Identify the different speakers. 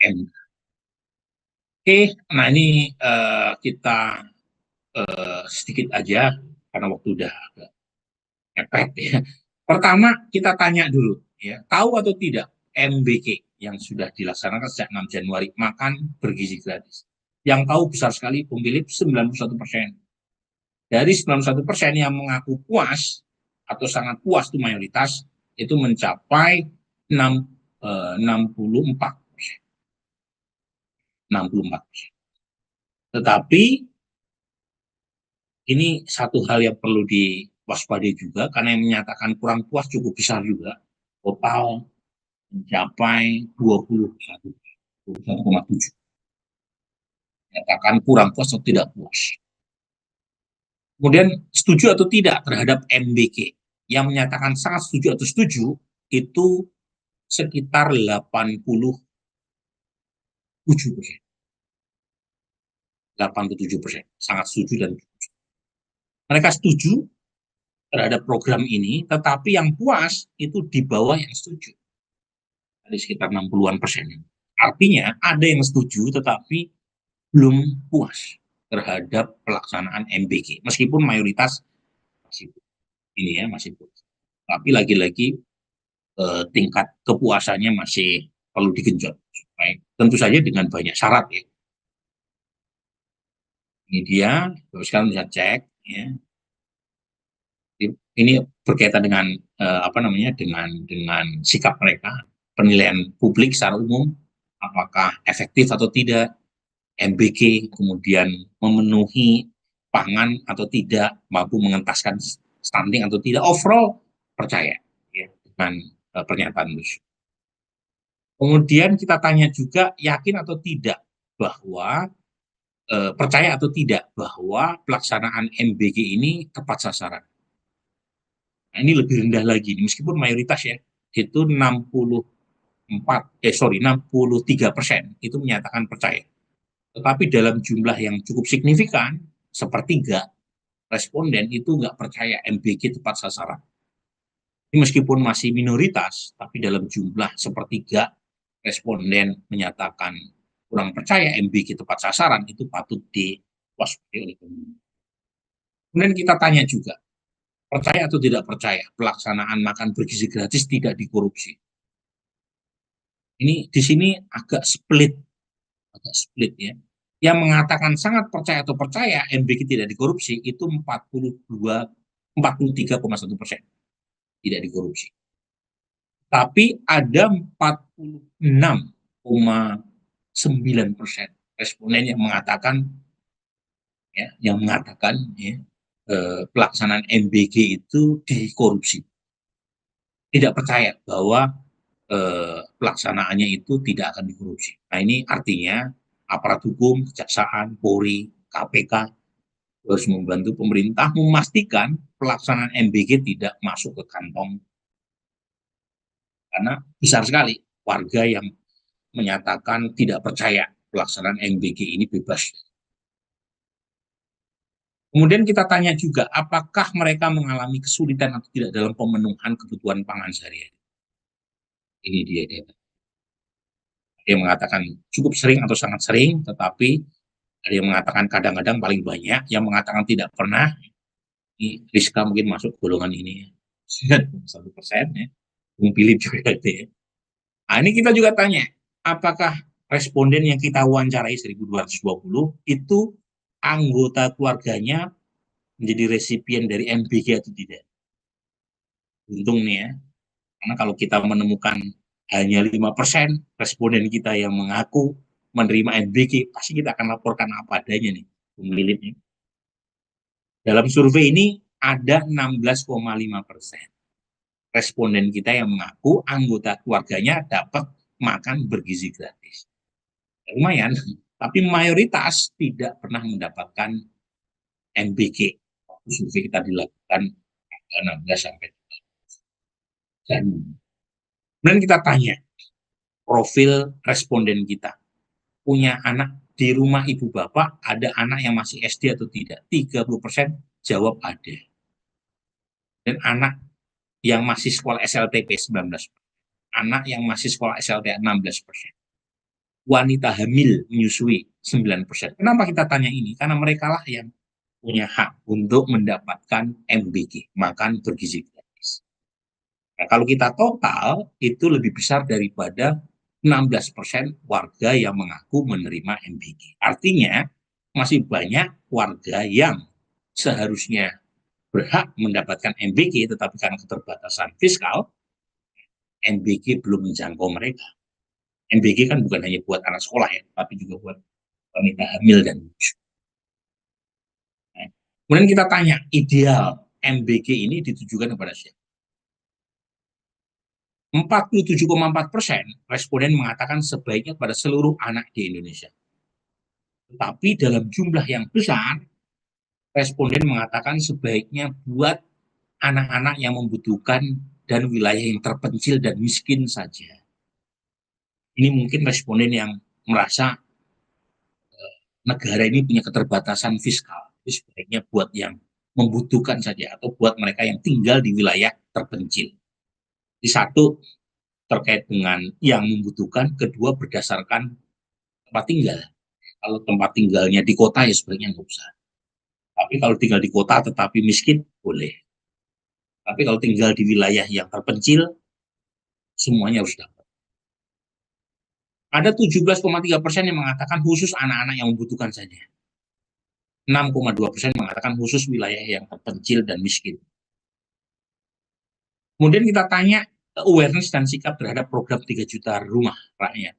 Speaker 1: M. Oke, nah ini kita sedikit aja karena waktu udah agak mepet ya. Pertama kita tanya dulu ya, tahu atau tidak MBK yang sudah dilaksanakan sejak 6 Januari makan bergizi gratis. Yang tahu besar sekali pemilih 91%. Dari 91% yang mengaku puas atau sangat puas itu mayoritas itu mencapai 64%. 64%. Tetapi ini satu hal yang perlu diwaspadai juga karena yang menyatakan kurang puas cukup besar juga. Total mencapai 21,7. Menyatakan kurang puas atau tidak puas. Kemudian setuju atau tidak terhadap MBK. Yang menyatakan sangat setuju atau setuju itu sekitar 87%. 87%. Sangat setuju dan mereka setuju terhadap program ini, tetapi yang puas itu di bawah yang setuju. Ada sekitar 60-an persen. Artinya ada yang setuju tetapi belum puas terhadap pelaksanaan MBK. Meskipun mayoritas masih ini ya masih puas. Tapi lagi-lagi tingkat kepuasannya masih perlu digenjot. Tentu saja dengan banyak syarat ya. Ini dia, terus sekarang bisa cek ya. Ini berkaitan dengan apa namanya dengan sikap mereka, penilaian publik secara umum, apakah efektif atau tidak MBK, kemudian memenuhi pangan atau tidak, mampu mengentaskan stunting atau tidak, overall percaya ya, dengan pernyataan Gus. Kemudian kita tanya juga yakin atau tidak bahwa percaya atau tidak bahwa pelaksanaan MBK ini tepat sasaran. Nah, ini lebih rendah lagi, meskipun mayoritas ya, itu 63% itu menyatakan percaya. Tetapi dalam jumlah yang cukup signifikan, sepertiga responden itu nggak percaya MBK tepat sasaran. Ini meskipun masih minoritas, tapi dalam jumlah sepertiga responden menyatakan kurang percaya MBK tepat sasaran, itu patut diwaspadai oleh pemerintah. Kemudian kita tanya juga, percaya atau tidak percaya pelaksanaan makan bergizi gratis tidak dikorupsi. Ini di sini agak split ya. Yang mengatakan sangat percaya atau percaya MBK tidak dikorupsi itu 43,1% tidak dikorupsi. Tapi ada 46,9% responden yang mengatakan pelaksanaan MBK itu dikorupsi. Tidak percaya bahwa pelaksanaannya itu tidak akan dikorupsi. Nah ini artinya aparat hukum, kejaksaan, Polri, KPK harus membantu pemerintah memastikan pelaksanaan MBK tidak masuk ke kantong. Karena besar sekali warga yang menyatakan tidak percaya pelaksanaan MBK ini bebas. Kemudian kita tanya juga, apakah mereka mengalami kesulitan atau tidak dalam pemenuhan kebutuhan pangan sehari-hari. Ini dia data. Dia mengatakan cukup sering atau sangat sering, tetapi ada yang mengatakan kadang-kadang paling banyak, yang mengatakan tidak pernah. Ini Rizka mungkin masuk golongan ini ya. 1% ya. Pilih juga ya. Nah, ini kita juga tanya, apakah responden yang kita wawancarai 1220 itu anggota keluarganya menjadi resipien dari MBK atau tidak? Untung nih ya, karena kalau kita menemukan hanya 5% responden kita yang mengaku menerima MBK, pasti kita akan laporkan apa adanya nih, pemilihnya. Dalam survei ini ada 16,5% responden kita yang mengaku anggota keluarganya dapat makan bergizi gratis. Lumayan, tapi mayoritas tidak pernah mendapatkan MBK. Waktu survei kita dilakukan 16 sampai 20. Dan kita tanya profil responden kita. Punya anak di rumah ibu bapak, ada anak yang masih SD atau tidak? 30% jawab ada. Dan anak yang masih sekolah SLTP 19%. Anak yang masih sekolah SLTA 16%. wanita hamil menyusui 9%. Kenapa kita tanya ini? Karena mereka lah yang punya hak untuk mendapatkan MBG, makan bergizi gratis. Nah, kalau kita total, itu lebih besar daripada 16% warga yang mengaku menerima MBG. Artinya, masih banyak warga yang seharusnya berhak mendapatkan MBG, tetapi karena keterbatasan fiskal, MBG belum menjangkau mereka. MBG kan bukan hanya buat anak sekolah ya, tapi juga buat wanita hamil dan menyusui. Nah, kemudian kita tanya, ideal MBG ini ditujukan kepada siapa? 47,4% responden mengatakan sebaiknya pada seluruh anak di Indonesia. Tetapi dalam jumlah yang besar, responden mengatakan sebaiknya buat anak-anak yang membutuhkan dan wilayah yang terpencil dan miskin saja. Ini mungkin responden yang merasa negara ini punya keterbatasan fiskal. Jadi sebaiknya buat yang membutuhkan saja atau buat mereka yang tinggal di wilayah terpencil. Di satu, terkait dengan yang membutuhkan, kedua berdasarkan tempat tinggal. Kalau tempat tinggalnya di kota ya sebaiknya nggak usah. Tapi kalau tinggal di kota tetapi miskin, boleh. Tapi kalau tinggal di wilayah yang terpencil, semuanya harus dapat. Ada 17,3% yang mengatakan khusus anak-anak yang membutuhkan saja. 6,2% mengatakan khusus wilayah yang terpencil dan miskin. Kemudian kita tanya awareness dan sikap terhadap program 3 juta rumah rakyat.